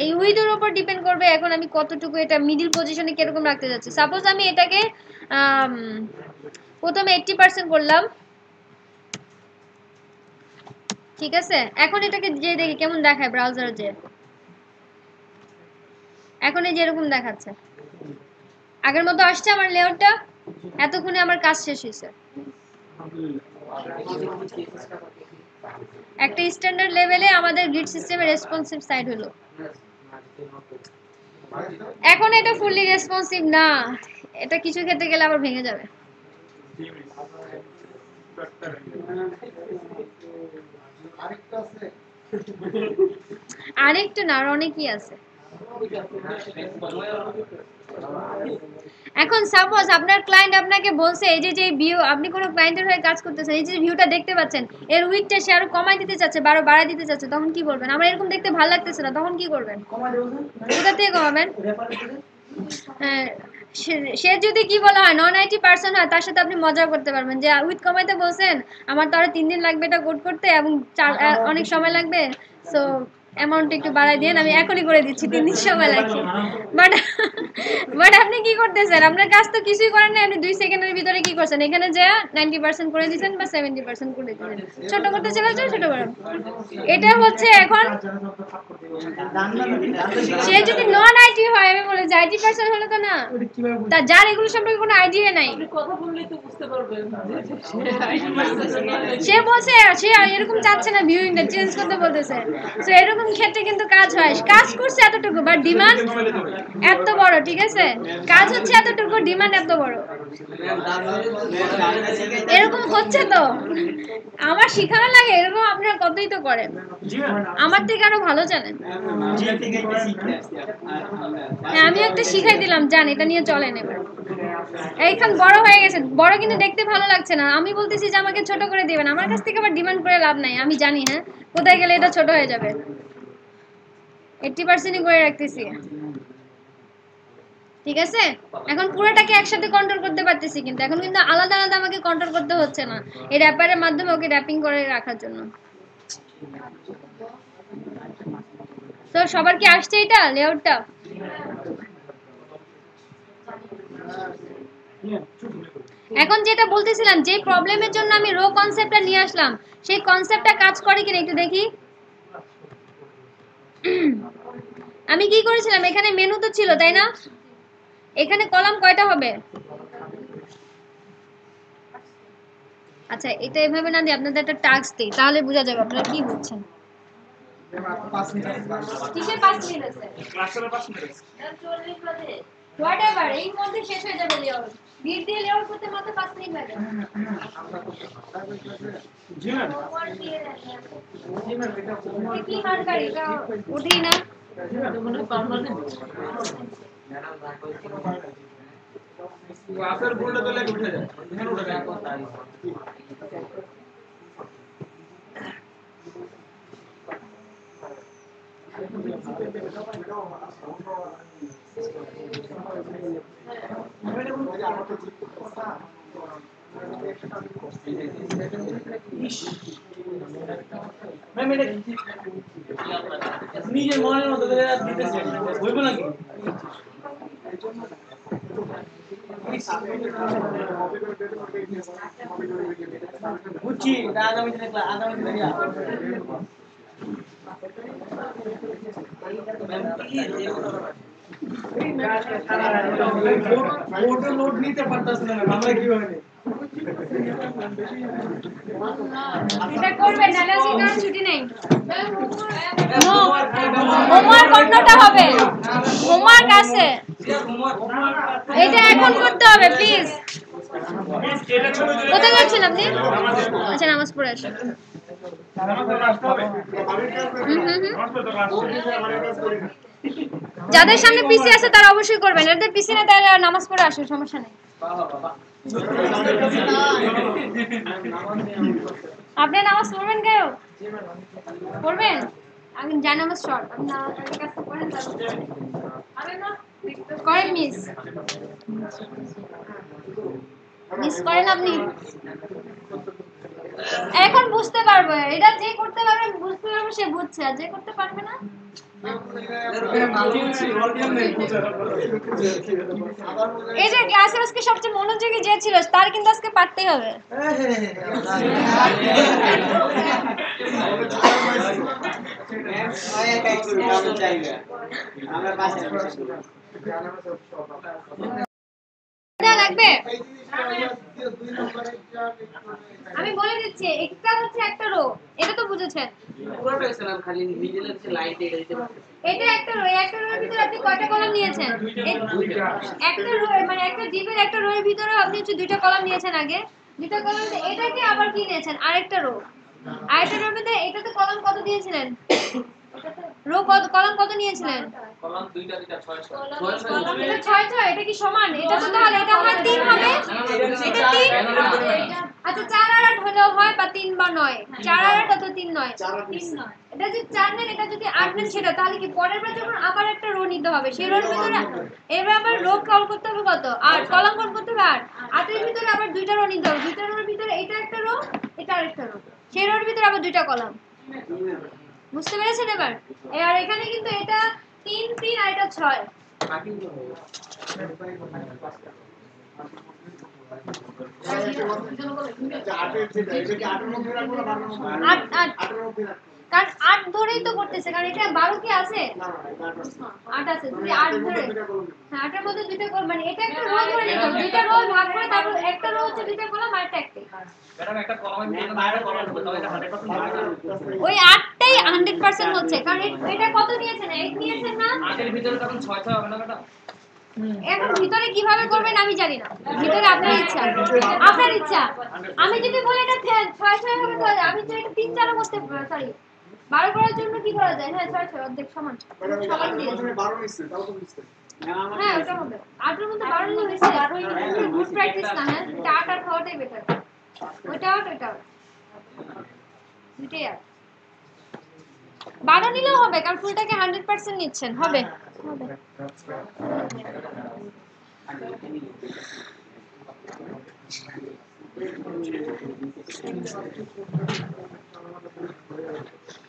এই উইথের উপর ডিপেন্ড করবে এখন আমি কতটুকু এটা মিডল পজিশনে কিরকম রাখতে যাচ্ছি সাপোজ আমি এটাকে প্রথমে 80% করলাম ঠিক আছে এখন এটাকে যে দেখি কেমন দেখায় ব্রাউজারে যে এখন এই যে এরকম দেখাচ্ছে। আগের মতো আসছে আমার লেআউটটা? এতক্ষণে আমার কাজ শেষ হয়েছে। একটা স্ট্যান্ডার্ড লেভেলে আমাদের গ্রিড সিস্টেমের রেসপন্সিভ সাইড হলো। এখন এটা ফুললি রেসপন্সিভ না, এটা কিছু ক্ষেত্রে গেলে আবার ভেঙে যাবে। আরেকটু না, আর অনেকই আছে। এখন সাপোজ আপনার ক্লায়েন্ট আপনাকে বলছে এই যে ভিউ, আপনি কোনো ক্লায়েন্টের হয়ে কাজ করতেছেন, এই যে ভিউটা দেখতে পাচ্ছেন এর উইডথটা সে আরো কমাই দিতে চাচ্ছে, বাড়াই দিতে চাচ্ছে, তখন কি করবেন? আমার এরকম দেখতে ভালো লাগতেছে না, তখন কি করবেন? কোথা থেকে কমাবেন? হ্যাঁ, সে যদি কি বলা হয় নন আইটি পার্সন হয়, তার সাথে আপনি মজা করতে পারবেন যে উইথ কমাইতে বলছেন, আমার তো আরো 3 দিন লাগবে এটা কোড করতে এবং অনেক সময় লাগবে, সো অ্যামাউন্ট একটু বাড়াই দেন, আমি এখনই করে দিচ্ছি, 3 দিন সময় লাগবে। বাট আপনি কি করতেছেন? আপনার কাজ তো কিছুই করেন না, আপনি 2 সেকেন্ডের ভিতরে কি করছেন? এখানে যে 90% করে দিয়েছেন বা 70% করে দিয়েছেন, ছোট করতে চাইলে ছোট করেন। এটা হচ্ছে এখন সে যদি নন আইটি হয়, আমি বলে যে আইটি পার্সন হলে তো না, তা যার এগুলো সম্পর্কে কোনো আইডিয়া নাই, কথা বললেই তো বুঝতে পারবেন সে বলছে সে এরকম চাচ্ছে না, ভিউইংটা চেঞ্জ করতে বলতেছে। সো এরকম ক্ষেত্রে কিন্তু কাজ হয়, কাজ করছে এতটুকু বাট ডিমান্ড এত বড়, ঠিক আছে? কাজ হচ্ছে এতটুকু, ডিমান্ড এত বড়। এরকম হচ্ছে তো, আমার শিখানো লাগে এরকম, আপনারা কতই তো করেন, আমার থেকে আরো ভালো জানেন। হ্যাঁ, আমি একটা শিখাই দিলাম, জান এটা নিয়ে চলেন এবার। এইখান বড় হয়ে গেছে, বড় কিন্তু দেখতে ভালো লাগছে না, আমি বলতেছি যে আমাকে ছোট করে দিবেন, আমার কাছ থেকে আবার ডিমান্ড করে লাভ নাই, আমি জানি হ্যাঁ কোথায় গেলে এটা ছোট হয়ে যাবে। 80%ই করে রাখতেছি, ঠিক আছে? এখন পুরোটাকে একসাথে কন্ট্রোল করতে পারতেছি, কিন্তু এখন কিন্তু আলাদা আলাদা আমাকে কন্ট্রোল করতে হচ্ছে না, এই র্যাপারের মাধ্যমে ওকে র্যাপিং করে রাখার জন্য। তো সবার কি আসছে এটা লেআউটটা? এখন যেটা বলতেছিলাম, যে প্রবলেমের জন্য আমি রো কনসেপ্টটা নিয়ে আসলাম, সেই কনসেপ্টটা কাজ করে কিনা একটু দেখি। আমি কি করেছিলাম, এখানে মেনু তো ছিল তাই না? এখানে কলাম কয়টা হবে? আচ্ছা, এটা এভাবে না দিয়ে আপনাদের একটা টাস্ক দেই, তাহলে বোঝা যাবে আপনারা কি বুঝছেন। কিসের 5 মিনিট আছে? ক্লাসের 5 মিনিট 40 বাজে হোয়াটএভার, এই মধ্যে শেষ হয়ে যাবে লেআউট, বিট দিয়ে লেআউট করতে মাত্র 5 মিনিট লাগে। জি ম্যাম। হোমওয়ার্ক দিয়ে দেন কি মার্কার এটা ওঠেই না। ক্লাসের বোর্ডে তো লেগে উঠে যায়, এখানে উঠে যায়। নিজের মনের মতো করে দিতেছে, হইব নাকি? বুঝছি, আগামী দিনে লোড নিতে পারতাছ না, আমরা কিভাবে এটা করবেন নালে আজকে কারণ ছুটি নেই। হোমওয়ার্ক অন্যটা হবে, হোমওয়ার্ক আছে, এটা এখন করতে হবে প্লিজ। কোথায় যাচ্ছেন আপনি? আচ্ছা, নামাজ পড়ে আসেন। যাদের সামনে পিসি আছে তারা অবশ্যই করবেন, যাদের পিসি না তারা নামাজ পড়ে আসুন, সমস্যা নেই। আপনি নামাজ পড়বেন কেউ? পড়বেন? আমি জানি নামাজ শর্ট, আপনি নামাজের কাছে পড়েন তারপর আরে না করেন মিস করেন আপনি। এখন বুঝতে পারবো, এটা যে করতে পারবে বুঝতে পারবে, সে বুঝছে, আর যে করতে পারবে না এই যে ক্লাসে আজকে সবচেয়ে মনোযোগী যে ছিল তার কিন্তু আজকে পারতেই হবে। লাগবে আমি বলে দিচ্ছি একটা হচ্ছে একটা রো এটা তো বুঝেছেন পুরোটাই স্যার খালি মিডলে হচ্ছে লাইট এটা দিতে পারতেছি এটা একটা রো একটা রোর ভিতরে আপনি কয়টা কলাম নিয়েছেন একটা রো মানে একটা জিপের একটা রোর ভিতরে আপনি হচ্ছে দুইটা কলাম নিয়েছেন আগে দুইটা কলাম এটাকে আবার কি নিয়েছেন আরেকটা রো আরেকটা রোর ভিতরে এটাতে কলাম কত দিয়েছিলেন রো কত কলাম কত নিয়েছিলেন কলাম দুইটা 6 এটা 6 এটা কি সমান এটা তো তাহলে এটা আমার 3 হবে এটা 3 আচ্ছা 4 আর 8 হলেও হয় বা 3 বা 9 4 আর 8 অথবা 3 9 এটা যদি 4 নেন এটা যদি 8 নেন সেটা তাহলে কি পরের বার যখন আবার একটা রো নিতে হবে সেই রোর ভিতরে এবার আবার রো কল করতে হবে কত 8 কলাম কল করতে হবে 8 এর ভিতরে আবার দুইটা রো নিতে হবে দুইটা রোর ভিতরে এটা একটা রো এটা আরেকটা রো সেই রোর ভিতরে আবার দুইটা কলাম বুঝতে পেরেছেন এবার আর এখানে কিন্তু এটা 3 3 আর এটা 6 বাকি তো কারণ 8 ধরেই তো করতেছে কারণ এটা 12 কি আছে 8 আছে যদি 8 ধরে হ্যাঁ 8 এর মধ্যে দুইটা কল মানে এটা একটা রো ধরে নিতে হবে দুইটা রো ভাগ করে তারপর একটা রো হচ্ছে দুইটা কলাম আর একটা একটাই ম্যাডাম একটা কলামের ভিতরে বাইরে কলাম হবে তাহলে এটা 100% ওই 8টাই 100% হচ্ছে কারণ এটা কত নিয়েছেন 8 নিয়েছেন না 8 এর ভিতরে তখন 6 হবে না ম্যাডাম এখন ভিতরে কিভাবে করবেন আমি জানি না ভিতরে আপনার ইচ্ছা আপনার ইচ্ছা আমি যদি বলি এটা 6 হবে তাহলে আমি তো এটা 3 4 করতে সরি 12 করার জন্য কি করা যায় হ্যাঁ 6 অর্ধেক সমান সমান দিয়ে 12 নিচ্ছে তাও তো নিচ্ছে হ্যাঁ ওটা হবে 8 এর মধ্যে 12 নিলে হয়েছে 12 গুড প্র্যাকটিস না হ্যাঁ এটা 8 আর খাওয়াটাই বেটার ওইটা আউট ওইটা দুটেই আর 12 নিলেও হবে কারণ ফুলটাকে 100% নিচ্ছেন হবে হবে Thank you.